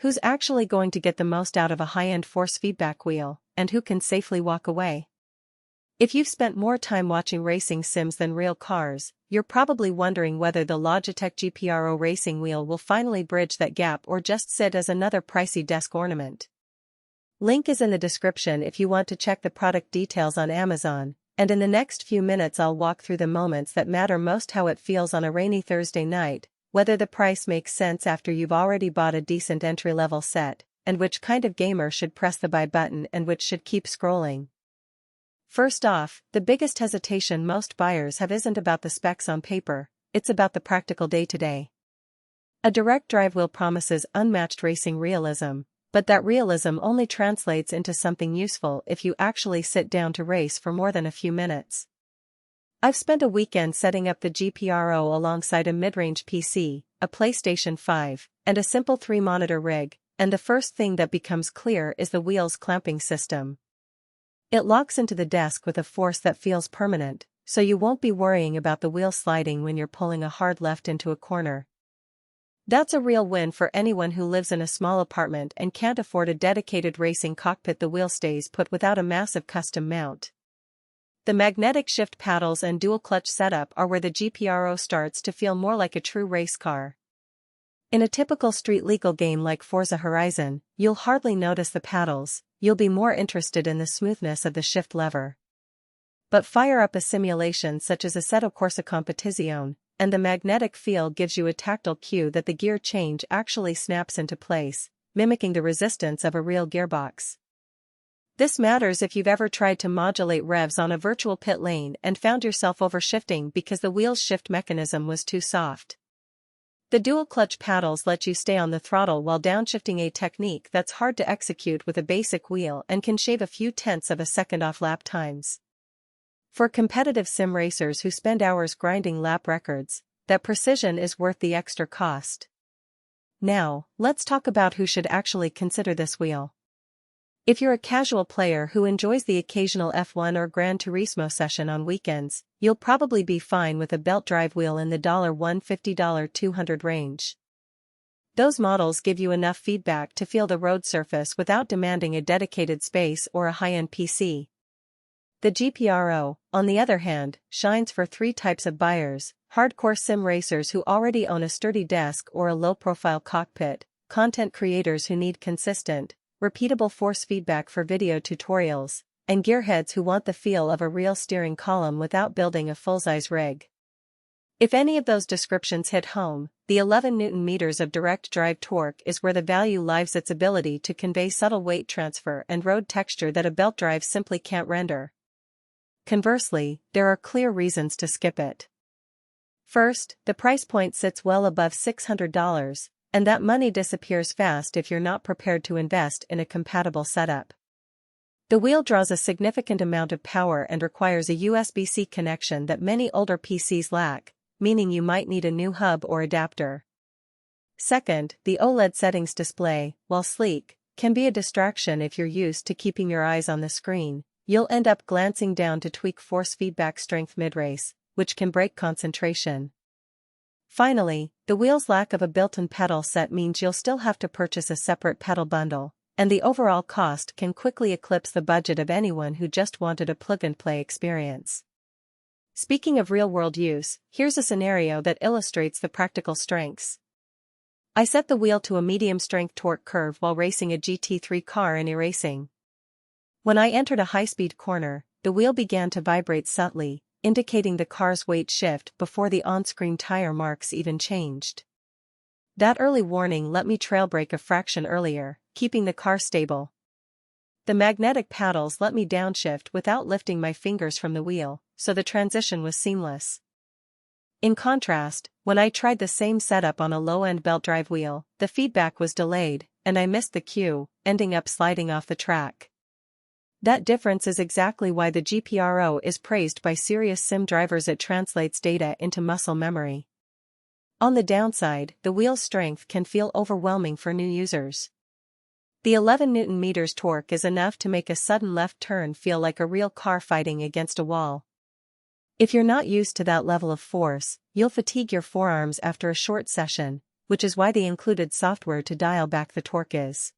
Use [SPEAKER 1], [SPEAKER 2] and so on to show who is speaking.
[SPEAKER 1] Who's actually going to get the most out of a high-end force feedback wheel, and who can safely walk away? If you've spent more time watching racing sims than real cars, you're probably wondering whether the Logitech GPRO racing wheel will finally bridge that gap or just sit as another pricey desk ornament. Link is in the description if you want to check the product details on Amazon, and in the next few minutes I'll walk through the moments that matter most: how it feels on a rainy Thursday night, whether the price makes sense after you've already bought a decent entry-level set, and which kind of gamer should press the buy button and which should keep scrolling. First off, the biggest hesitation most buyers have isn't about the specs on paper, it's about the practical day-to-day. A direct drive wheel promises unmatched racing realism, but that realism only translates into something useful if you actually sit down to race for more than a few minutes. I've spent a weekend setting up the GPRO alongside a mid-range PC, a PlayStation 5, and a simple 3-monitor rig, and the first thing that becomes clear is the wheel's clamping system. It locks into the desk with a force that feels permanent, so you won't be worrying about the wheel sliding when you're pulling a hard left into a corner. That's a real win for anyone who lives in a small apartment and can't afford a dedicated racing cockpit. The wheel stays put without a massive custom mount. The magnetic shift paddles and dual clutch setup are where the GPRO starts to feel more like a true race car. In a typical street-legal game like Forza Horizon, you'll hardly notice the paddles, you'll be more interested in the smoothness of the shift lever. But fire up a simulation such as Assetto Corsa Competizione, and the magnetic feel gives you a tactile cue that the gear change actually snaps into place, mimicking the resistance of a real gearbox. This matters if you've ever tried to modulate revs on a virtual pit lane and found yourself overshifting because the wheel's shift mechanism was too soft. The dual clutch paddles let you stay on the throttle while downshifting, a technique that's hard to execute with a basic wheel and can shave a few tenths of a second off lap times. For competitive sim racers who spend hours grinding lap records, that precision is worth the extra cost. Now, let's talk about who should actually consider this wheel. If you're a casual player who enjoys the occasional F1 or Gran Turismo session on weekends, you'll probably be fine with a belt drive wheel in the $150 $200 range. Those models give you enough feedback to feel the road surface without demanding a dedicated space or a high-end PC. The GPRO, on the other hand, shines for three types of buyers: hardcore sim racers who already own a sturdy desk or a low-profile cockpit, content creators who need consistent, repeatable force feedback for video tutorials, and gearheads who want the feel of a real steering column without building a full-size rig. If any of those descriptions hit home, the 11 Nm of direct drive torque is where the value lies, its ability to convey subtle weight transfer and road texture that a belt drive simply can't render. Conversely, there are clear reasons to skip it. First, the price point sits well above $600, and that money disappears fast if you're not prepared to invest in a compatible setup. The wheel draws a significant amount of power and requires a USB-C connection that many older PCs lack, meaning you might need a new hub or adapter. Second, the OLED settings display, while sleek, can be a distraction if you're used to keeping your eyes on the screen. You'll end up glancing down to tweak force feedback strength mid-race, which can break concentration. Finally, the wheel's lack of a built-in pedal set means you'll still have to purchase a separate pedal bundle, and the overall cost can quickly eclipse the budget of anyone who just wanted a plug-and-play experience. Speaking of real-world use, here's a scenario that illustrates the practical strengths. I set the wheel to a medium-strength torque curve while racing a GT3 car in e-racing. When I entered a high-speed corner, the wheel began to vibrate subtly, indicating the car's weight shift before the on-screen tire marks even changed. That early warning let me trail brake a fraction earlier, keeping the car stable. The magnetic paddles let me downshift without lifting my fingers from the wheel, so the transition was seamless. In contrast, when I tried the same setup on a low-end belt drive wheel, the feedback was delayed, and I missed the cue, ending up sliding off the track. That difference is exactly why the GPRO is praised by serious sim drivers. It translates data into muscle memory. On the downside, the wheel's strength can feel overwhelming for new users. The 11 Nm torque is enough to make a sudden left turn feel like a real car fighting against a wall. If you're not used to that level of force, you'll fatigue your forearms after a short session, which is why the included software to dial back the torque is